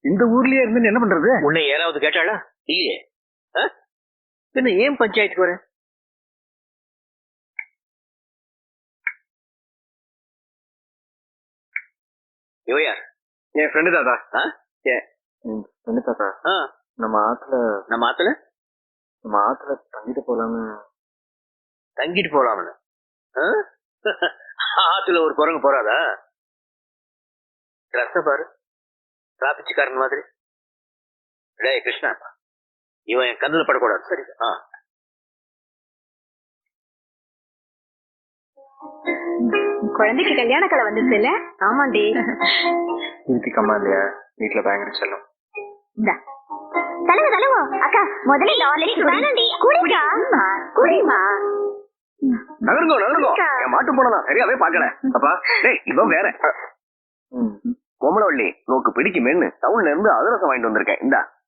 இந்த ஊர்லயே இருந்து என்ன பண்றது? உன்னை யாராவது கேட்டாளா? இல்லையே. பின்ன ஏன் பஞ்சாயத்துக்கு வரேன்? இவ யார்? என் ஃப்ரெண்டு தாத்தா. ஃப்ரெண்டு தாத்தா. நம்ம ஆத்துல தங்கிட்டு போலாம்னு. ஆத்துல ஒரு குரங்கு போறாதா? ரச பாரு, டிராபிச்சுக்காரன் மாதிரி. டேய் கிருஷ்ணா, இவன் என் கண்ணுல படக்கூடாது. சரி. குழந்தைக்கு கல்யாண கலை வந்துச்சு இல்ல? ஆமாண்டி. கம்மா இல்லையா? வீட்டுல பயங்கர செல்லும். தலவு தலவு அக்கா முதல்ல குடிக்கா குடிமா. நகருங்கோ என் மாட்டு போனதான் சரியாவே பாக்கல. அப்பா டேய் இவன் வேற கோமலவள்ளி நோக்கு பிடிக்குமேன்னு டவுன்ல இருந்து அதிரசம் வாங்கிட்டு வந்திருக்கேன். இந்தா